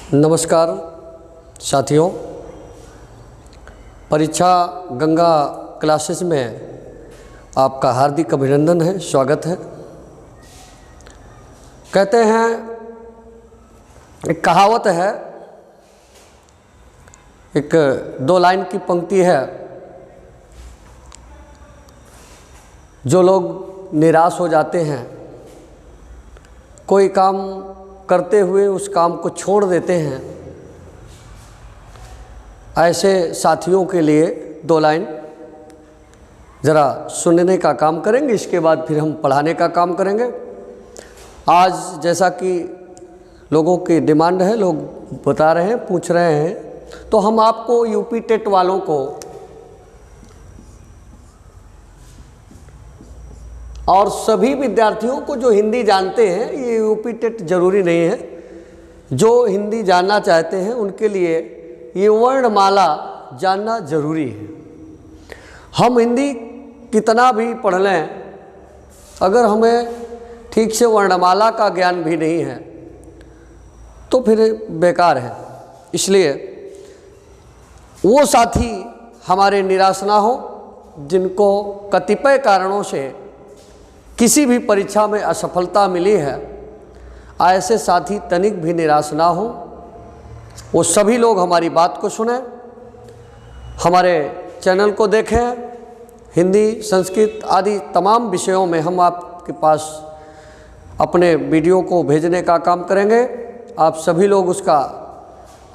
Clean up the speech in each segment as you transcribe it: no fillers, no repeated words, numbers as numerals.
नमस्कार साथियों, परीक्षा गंगा क्लासेस में आपका हार्दिक अभिनंदन है, स्वागत है। कहते हैं, एक कहावत है, एक 2 लाइन की पंक्ति है, जो लोग निराश हो जाते हैं, कोई काम करते हुए उस काम को छोड़ देते हैं, ऐसे साथियों के लिए 2 लाइन ज़रा सुनने का काम करेंगे। इसके बाद फिर हम पढ़ाने का काम करेंगे। आज जैसा कि लोगों की डिमांड है, लोग बता रहे हैं, पूछ रहे हैं, तो हम आपको यूपी टेट वालों को और सभी विद्यार्थियों को जो हिंदी जानते हैं, ये यूपी टेट जरूरी नहीं है, जो हिंदी जानना चाहते हैं उनके लिए ये वर्णमाला जानना जरूरी है। हम हिंदी कितना भी पढ़ लें, अगर हमें ठीक से वर्णमाला का ज्ञान भी नहीं है तो फिर बेकार है। इसलिए वो साथी हमारे निराश ना हो, जिनको कतिपय कारणों से किसी भी परीक्षा में असफलता मिली है, ऐसे साथी तनिक भी निराश ना हो। वो सभी लोग हमारी बात को सुनें, हमारे चैनल को देखें। हिंदी, संस्कृत आदि तमाम विषयों में हम आपके पास अपने वीडियो को भेजने का काम करेंगे। आप सभी लोग उसका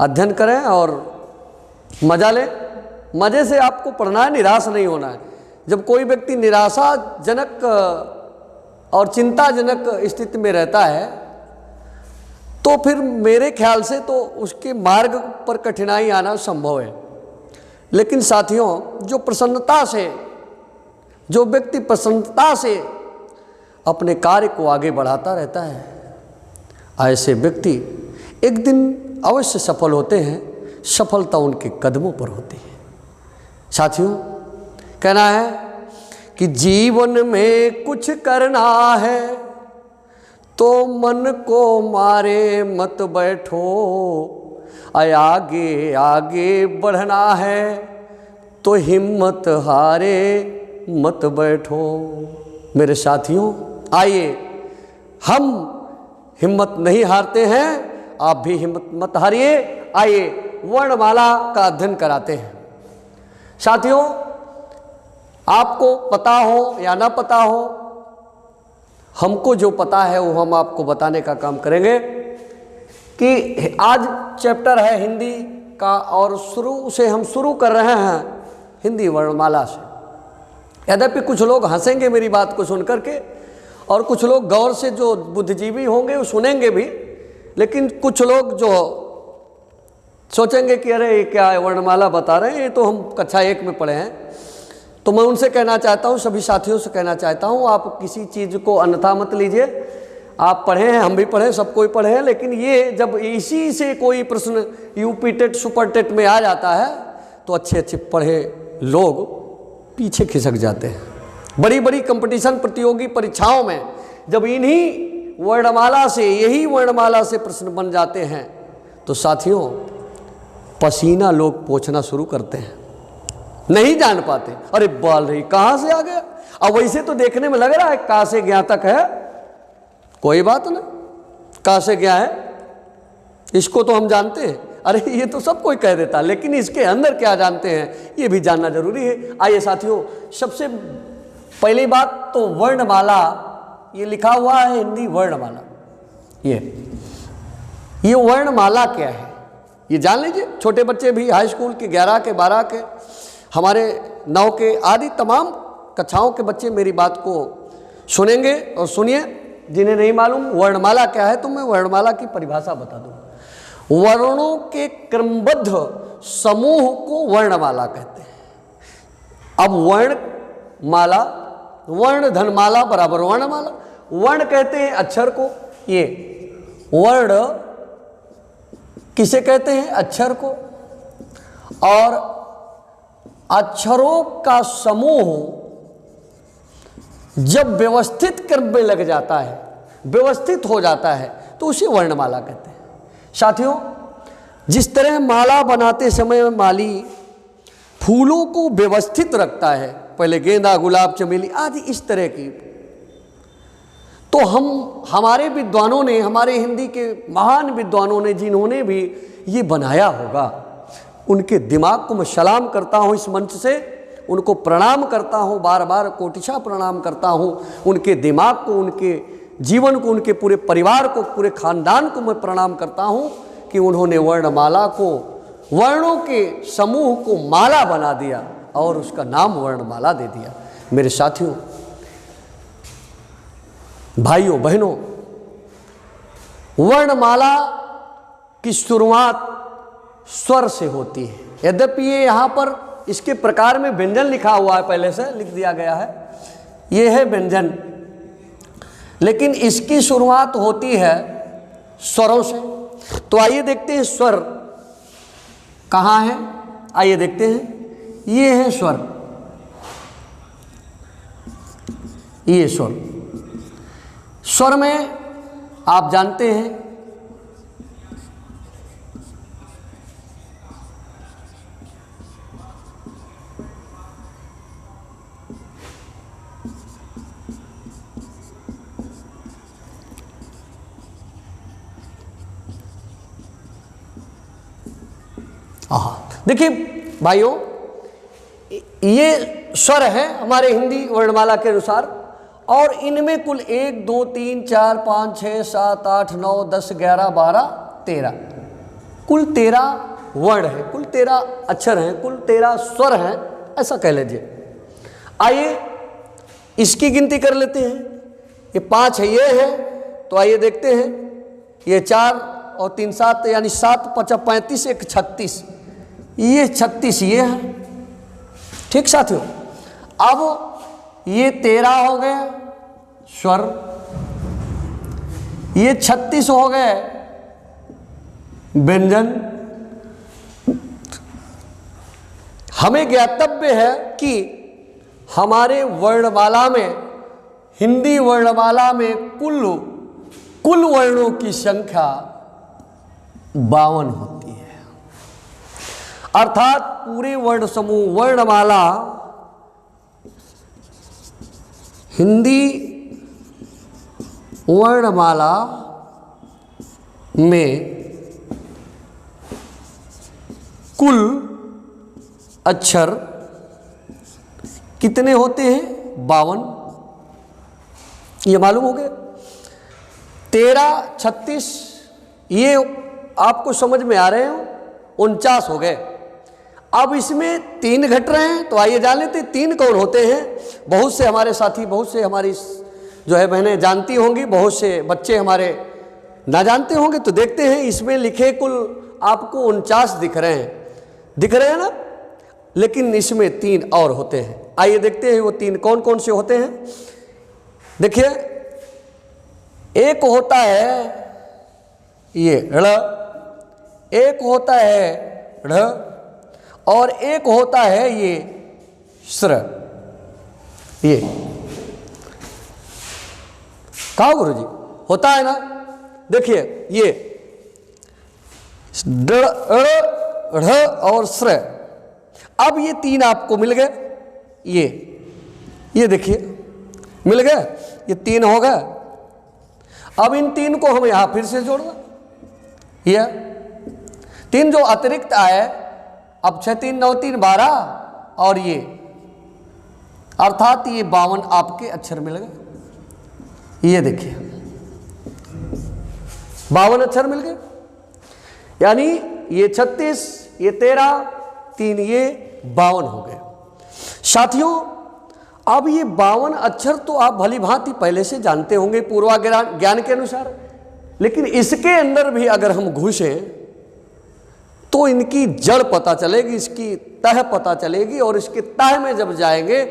अध्ययन करें और मज़ा लें। मज़े से आपको पढ़ना है, निराश नहीं होना है। जब कोई व्यक्ति निराशाजनक और चिंताजनक स्थिति में रहता है तो फिर मेरे ख्याल से तो उसके मार्ग पर कठिनाई आना संभव है। लेकिन साथियों, जो व्यक्ति प्रसन्नता से अपने कार्य को आगे बढ़ाता रहता है, ऐसे व्यक्ति एक दिन अवश्य सफल होते हैं। सफलता उनके कदमों पर होती है। साथियों, कहना है कि जीवन में कुछ करना है तो मन को मारे मत बैठो, आगे आगे बढ़ना है तो हिम्मत हारे मत बैठो। मेरे साथियों, आइए हम हिम्मत नहीं हारते हैं, आप भी हिम्मत मत हारिए। आइए वर्णमाला का अध्ययन कराते हैं। साथियों, आपको पता हो या ना पता हो, हमको जो पता है वो हम आपको बताने का काम करेंगे। कि आज चैप्टर है हिंदी का और हम शुरू कर रहे हैं हिंदी वर्णमाला से। यद्यपि कुछ लोग हंसेंगे मेरी बात को सुन करके, और कुछ लोग गौर से जो बुद्धिजीवी होंगे वो सुनेंगे भी, लेकिन कुछ लोग जो सोचेंगे कि अरे ये क्या वर्णमाला बता रहे हैं, ये तो हम कक्षा 1 में पढ़े हैं। तो मैं उनसे कहना चाहता हूँ, सभी साथियों से कहना चाहता हूँ, आप किसी चीज़ को अन्यथा मत लीजिए। आप पढ़े हैं, हम भी पढ़े, सब कोई पढ़े हैं, लेकिन ये जब इसी से कोई प्रश्न यूपी टेट, सुपर टेट में आ जाता है तो अच्छे अच्छे पढ़े लोग पीछे खिसक जाते हैं। बड़ी बड़ी कंपटीशन प्रतियोगी परीक्षाओं में जब यही वर्णमाला से प्रश्न बन जाते हैं तो साथियों, पसीना लोग पोंछना शुरू करते हैं, नहीं जान पाते। अरे बाल रही कहाँ से आ गया। अब वैसे तो देखने में लग रहा है कहाँ से गया तक है, कोई बात नहीं, कहाँ से गया है इसको तो हम जानते हैं। अरे ये तो सब कोई कह देता, लेकिन इसके अंदर क्या जानते हैं ये भी जानना जरूरी है। आइए साथियों, सबसे पहली बात तो वर्णमाला, ये लिखा हुआ है हिंदी वर्णमाला। ये वर्णमाला क्या है ये जान लीजिए। छोटे बच्चे भी, हाई स्कूल के 11 के 12 के, हमारे 9 के आदि तमाम कक्षाओं के बच्चे मेरी बात को सुनेंगे। और सुनिए, जिन्हें नहीं मालूम वर्णमाला क्या है तो मैं वर्णमाला की परिभाषा बता दूं। वर्णों के क्रमबद्ध समूह को वर्णमाला कहते हैं। अब वर्णमाला, वर्ण धनमाला बराबर वर्णमाला। वर्ण कहते हैं अक्षर को, ये वर्ण किसे कहते हैं, अक्षर को। और अक्षरों का समूह जब व्यवस्थित क्रम में लग जाता है, व्यवस्थित हो जाता है, तो उसे वर्णमाला कहते हैं। साथियों, जिस तरह माला बनाते समय माली फूलों को व्यवस्थित रखता है, पहले गेंदा, गुलाब, चमेली आदि इस तरह की, तो हमारे विद्वानों ने, हमारे हिंदी के महान विद्वानों ने जिन्होंने भी ये बनाया होगा, उनके दिमाग को मैं सलाम करता हूँ इस मंच से, उनको प्रणाम करता हूँ, बार बार कोटिशा प्रणाम करता हूँ। उनके दिमाग को, उनके जीवन को, उनके पूरे परिवार को, पूरे खानदान को मैं प्रणाम करता हूँ कि उन्होंने वर्णमाला को, वर्णों के समूह को माला बना दिया और उसका नाम वर्णमाला दे दिया। मेरे साथियों, भाइयों बहनों, वर्णमाला की शुरुआत स्वर से होती है। यद्यपि ये यहाँ पर इसके प्रकार में व्यंजन लिखा हुआ है, पहले से लिख दिया गया है, ये है व्यंजन, लेकिन इसकी शुरुआत होती है स्वरों से। तो आइए देखते हैं स्वर कहाँ है, आइए देखते हैं। ये है स्वर, ये स्वर। स्वर में आप जानते हैं देखिए भाइयों, ये स्वर है हमारे हिंदी वर्णमाला के अनुसार, और इनमें कुल 1 2 3 4 5 6 7 8 9 10 11 12 13 कुल 13 वर्ण है, कुल 13 अक्षर हैं, कुल 13 स्वर हैं, ऐसा कह लीजिए। आइए इसकी गिनती कर लेते हैं। ये 5 है, ये है, तो आइए देखते हैं। ये 4 और 3 7 यानी 7 5 35 1 36, ये 36 ये है। ठीक साथियों, अब ये 13 हो गए स्वर, ये 36 हो गए व्यंजन। हमें ज्ञातव्य है कि हमारे वर्णमाला में, हिंदी वर्णमाला में कुल वर्णों की संख्या 52 होती है। अर्थात पूरे वर्ण समूह वर्णमाला, हिंदी वर्णमाला में कुल अक्षर कितने होते हैं? 52। ये मालूम हो गया। 13 36 ये आपको समझ में आ रहे हो, 49 हो गए। अब इसमें 3 घट रहे हैं, तो आइए जान लेते 3 कौन होते हैं। बहुत से हमारे साथी, बहुत से हमारी जो है बहनें जानती होंगी, बहुत से बच्चे हमारे ना जानते होंगे। तो देखते हैं, इसमें लिखे कुल आपको 49 दिख रहे हैं ना, लेकिन इसमें 3 और होते हैं। आइए देखते हैं वो 3 कौन कौन से होते हैं। देखिए, एक होता है ये ड़, एक होता है ढ़, और एक होता है ये श्र। ये कहा गुरु जी होता है ना, देखिए ये ड़ ढ़ और श्र। अब ये 3 आपको मिल गए, ये देखिए मिल गए, ये 3 हो गए। अब इन 3 को हम यहां फिर से जोड़ना, ये 3 जो अतिरिक्त आए, अब 6 3 9 3 12, और ये अर्थात ये 52 आपके अक्षर मिल गए। ये देखिए 52 अक्षर मिल गए, यानी ये 36, ये 13, 3 ये 52 हो गए। साथियों, अब ये 52 अक्षर तो आप भली भांति पहले से जानते होंगे पूर्वाज्ञान के अनुसार, लेकिन इसके अंदर भी अगर हम घुसें तो इनकी जड़ पता चलेगी, इसकी तह पता चलेगी। और इसके तह में जब जाएंगे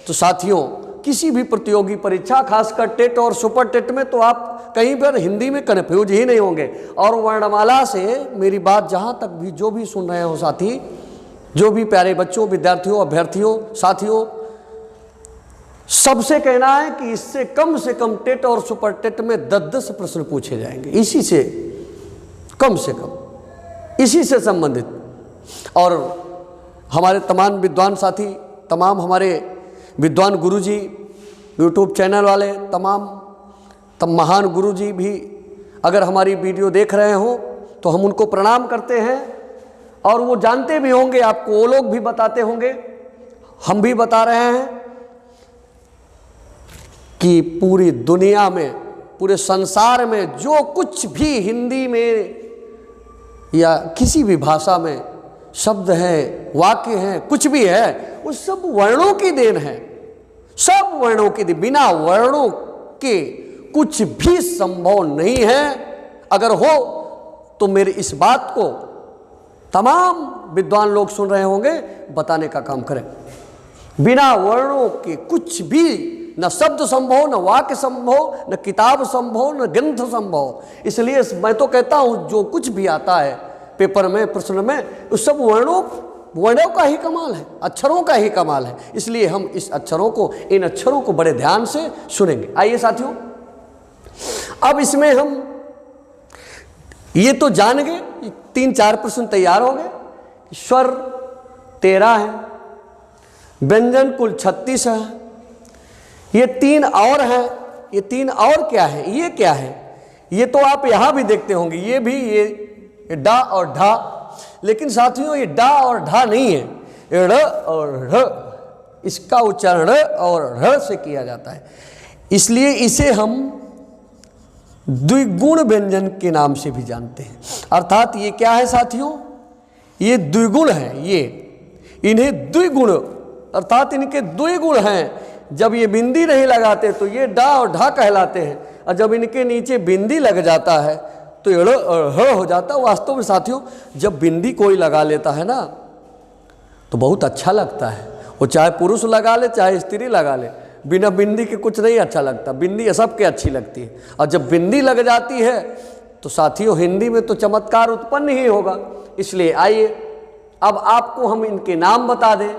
तो साथियों, किसी भी प्रतियोगी परीक्षा, खासकर टेट और सुपर टेट में, तो आप कहीं पर हिंदी में कन्फ्यूज ही नहीं होंगे। और वर्णमाला से मेरी बात जहाँ तक भी जो भी सुन रहे हो साथी, जो भी प्यारे बच्चों, विद्यार्थियों, अभ्यर्थियों, साथियों, सबसे कहना है कि इससे कम से कम टेट और सुपर टेट में 10-10 प्रश्न पूछे जाएंगे, इसी से कम से कम। इसी से संबंधित। और हमारे तमाम विद्वान साथी, तमाम हमारे विद्वान गुरुजी, यूट्यूब चैनल वाले, तमाम महान गुरुजी भी अगर हमारी वीडियो देख रहे हो तो हम उनको प्रणाम करते हैं। और वो जानते भी होंगे, आपको वो लोग भी बताते होंगे, हम भी बता रहे हैं कि पूरी दुनिया में, पूरे संसार में जो कुछ भी हिंदी में या किसी भी भाषा में शब्द है, वाक्य है, कुछ भी है, वो सब वर्णों की देन है, सब वर्णों की देन। बिना वर्णों के कुछ भी संभव नहीं है। अगर हो तो मेरी इस बात को तमाम विद्वान लोग सुन रहे होंगे, बताने का काम करें। बिना वर्णों के कुछ भी, न शब्द संभव, न वाक्य संभव, न किताब संभव, न ग्रंथ संभव। इसलिए मैं तो कहता हूँ जो कुछ भी आता है पेपर में, प्रश्न में, उस सब वर्णों का ही कमाल है, अक्षरों का ही कमाल है। इसलिए हम इस अक्षरों को, इन अक्षरों को बड़े ध्यान से सुनेंगे। आइए साथियों, अब इसमें हम ये तो जान गए, 3-4 प्रश्न तैयार हो गए। स्वर 13 है, व्यंजन कुल 36 है, ये 3 और है। ये 3 और क्या है, ये क्या है? ये तो आप यहाँ भी देखते होंगे, ये भी ये डा और ढा। लेकिन साथियों ये डा और ढा नहीं है, ये ड़ और ढ़, इसका उच्चारण ड़ और ढ़ से किया जाता है। इसलिए इसे हम द्विगुण व्यंजन के नाम से भी जानते हैं। अर्थात ये क्या है साथियों, ये द्विगुण है। ये इन्हें द्विगुण, अर्थात इनके द्विगुण हैं। जब ये बिंदी नहीं लगाते तो ये डा और ढा कहलाते हैं, और जब इनके नीचे बिंदी लग जाता है तो ये ड़ और ह हो जाता है। वास्तव में साथियों जब बिंदी कोई लगा लेता है ना तो बहुत अच्छा लगता है। वो चाहे पुरुष लगा ले चाहे स्त्री लगा ले, बिना बिंदी के कुछ नहीं अच्छा लगता। बिंदी सबके अच्छी लगती है, और जब बिंदी लग जाती है तो साथियों हिंदी में तो चमत्कार उत्पन्न ही होगा। इसलिए आइए अब आपको हम इनके नाम बता दें।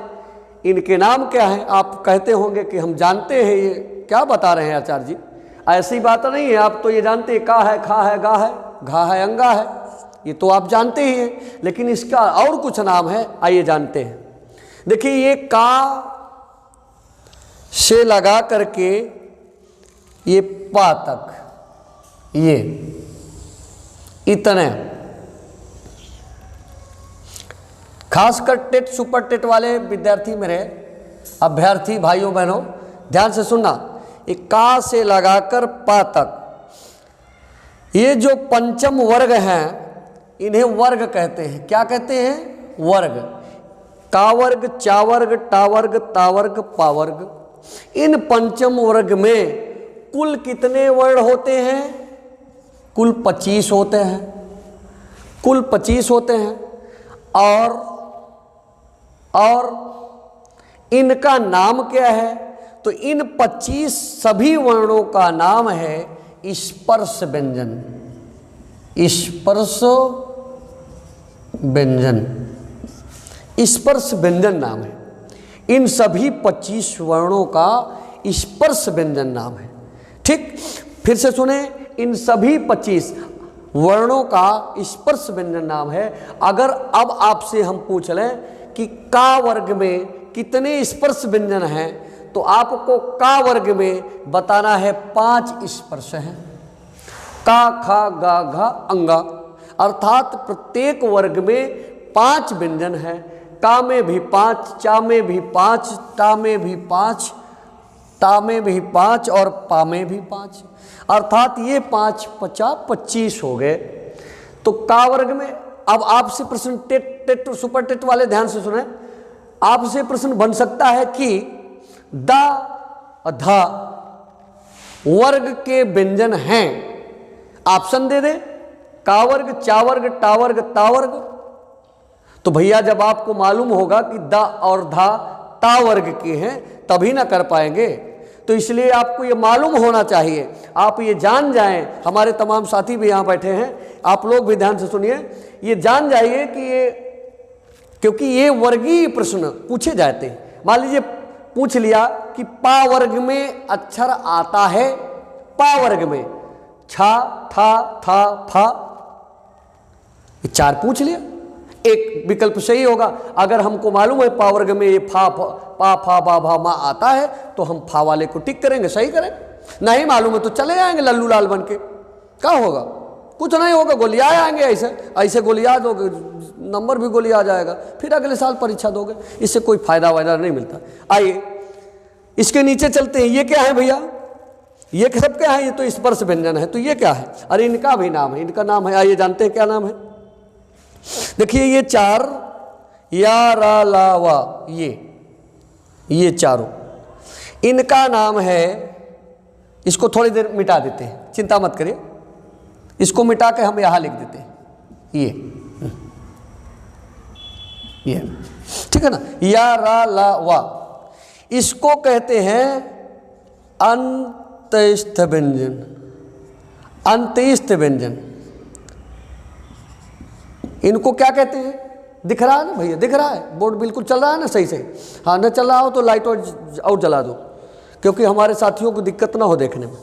इनके नाम क्या है? आप कहते होंगे कि हम जानते हैं, ये क्या बता रहे हैं आचार्य जी? ऐसी बात नहीं है, आप तो ये जानते हैं, का है, खा है, गा है, घा है, अंगा है, ये तो आप जानते ही हैं। लेकिन इसका और कुछ नाम है, आइए जानते हैं। देखिए ये का से लगा करके ये पा तक, ये इतने, खासकर टेट सुपर टेट वाले विद्यार्थी मेरे अभ्यर्थी भाइयों बहनों ध्यान से सुनना। ये का से लगाकर पा तक, ये जो पंचम वर्ग हैं इन्हें वर्ग कहते हैं। क्या कहते हैं? वर्ग। का वर्ग, चा वर्ग, टा वर्ग, ता वर्ग, पा वर्ग। इन पंचम वर्ग में कुल कितने वर्ण होते हैं? कुल 25 होते हैं, कुल 25 होते हैं। और इनका नाम क्या है? तो इन 25 सभी वर्णों का नाम है स्पर्श व्यंजन। स्पर्श व्यंजन, स्पर्श व्यंजन नाम है। इन सभी 25 वर्णों का स्पर्श व्यंजन नाम है। ठीक, फिर से सुने, इन सभी 25 वर्णों का स्पर्श व्यंजन नाम है। अगर अब आपसे हम पूछ लें कि का वर्ग में कितने स्पर्श व्यंजन हैं, तो आपको का वर्ग में बताना है 5 स्पर्श हैं। का, खा, गा, घा, अंगा, अर्थात प्रत्येक वर्ग में 5 व्यंजन हैं। का में भी 5, चा में भी 5, टा में भी 5, ता में भी 5 और पा में भी 5, अर्थात ये 5 50 25 हो गए। तो का वर्ग में अब आपसे प्रश्न, टेट सुपर टेट वाले ध्यान से सुने, आपसे प्रश्न बन सकता है कि दा धा वर्ग के व्यंजन हैं, ऑप्शन दे दे, का वर्ग, चा वर्ग, टा वर्ग, ता वर्ग। तो भैया जब आपको मालूम होगा कि दा और धा ता वर्ग के हैं तभी ना कर पाएंगे। तो इसलिए आपको ये मालूम होना चाहिए, आप ये जान जाएं, हमारे तमाम साथी भी यहाँ बैठे हैं, आप लोग भी ध्यान से सुनिए, ये जान जाइए कि ये, क्योंकि ये वर्गीय प्रश्न पूछे जाते हैं। मान लीजिए पूछ लिया कि पा वर्ग में अक्षर आता है, पा वर्ग में छा, था, था, फा, ये 4 पूछ लिया, एक विकल्प सही होगा। अगर हमको मालूम है पा वर्ग में ये फा पा फा बा भा मा आता है तो हम फा वाले को टिक करेंगे, सही करेंगे। नहीं मालूम है तो चले जाएंगे लल्लू लाल बन के। क्या होगा? कुछ नहीं होगा, गोलियाँ आएंगे। ऐसे ऐसे गोलियाँ दोगे, नंबर भी गोलियाँ आ जाएगा, फिर अगले साल परीक्षा दोगे। इससे कोई फायदा वायदा नहीं मिलता। आइए इसके नीचे चलते हैं। ये क्या है भैया? ये सब क्या है? ये तो स्पर्श व्यंजन है। तो ये क्या है? अरे इनका भी नाम है, इनका नाम है। आइए जानते हैं क्या नाम है। देखिए ये 4 या रा ला वा, ये चारों, इनका नाम है। इसको थोड़ी देर मिटा देते हैं, चिंता मत करिए। इसको मिटा के हम यहां लिख देते हैं ये, ठीक है ना। या रा ला वा, इसको कहते हैं अंतस्थ व्यंजन। अंतस्थ व्यंजन इनको क्या कहते हैं? दिख रहा है ना भैया? दिख रहा है, बोर्ड बिल्कुल चल रहा है ना सही से? हाँ, न चल रहा हो तो लाइट और जला दो, क्योंकि हमारे साथियों को दिक्कत ना हो देखने में।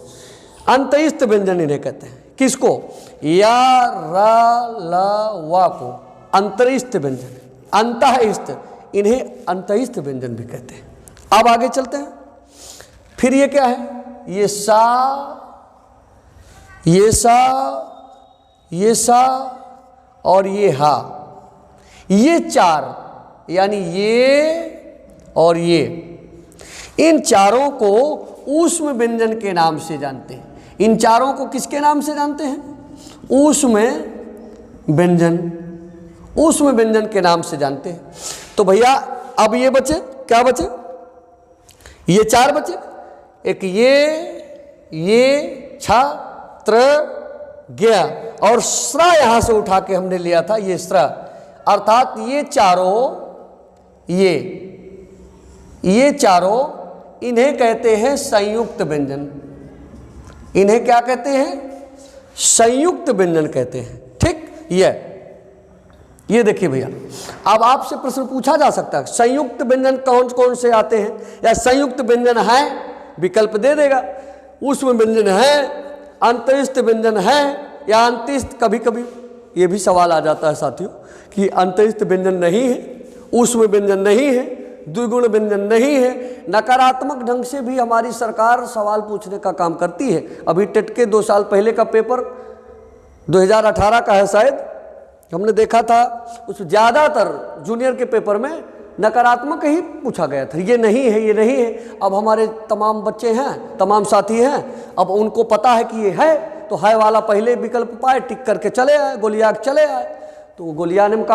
अंतस्थ व्यंजन इन्हें कहते हैं। किसको? या रा ला वा को अंतरिस्थ व्यंजन, अंतःस्थ, इन्हें अंतस्थ व्यंजन भी कहते हैं। अब आगे चलते हैं। फिर ये क्या है? ये सा, ये सा, ये सा और ये हा, ये 4, यानी ये और ये, इन चारों को ऊष्म व्यंजन के नाम से जानते हैं। इन चारों को किसके नाम से जानते हैं? ऊष्म व्यंजन, ऊष्म व्यंजन के नाम से जानते हैं। तो भैया अब ये बचे, क्या बचे? ये 4 बचे। एक ये छात्र गया, और श्रा यहां से उठा के हमने लिया था, ये श्रा, अर्थात ये चारों इन्हें कहते हैं संयुक्त व्यंजन। इन्हें क्या कहते हैं? संयुक्त व्यंजन कहते हैं। ठीक, ये देखिए भैया, अब आपसे प्रश्न पूछा जा सकता है संयुक्त व्यंजन कौन कौन से आते हैं, या संयुक्त व्यंजन है, विकल्प दे देगा। ऊष्म व्यंजन है, अंतस्थ व्यंजन है, या अंतस्थ। कभी कभी ये भी सवाल आ जाता है साथियों कि अंतस्थ व्यंजन नहीं है, ऊष्म व्यंजन नहीं है, द्विगुण व्यंजन नहीं है। नकारात्मक ढंग से भी हमारी सरकार सवाल पूछने का काम करती है। अभी टेट के 2 साल पहले का पेपर 2018 का है शायद, हमने देखा था, उस ज़्यादातर जूनियर के पेपर में नकारात्मक ही पूछा गया था, ये नहीं है, ये नहीं है। अब हमारे तमाम बच्चे हैं, तमाम साथी हैं, अब उनको पता है कि ये है, तो है वाला पहले विकल्प पाए, टिक करके चले आए, गोलियाँ चले आए, तो गोलियाँ ने काम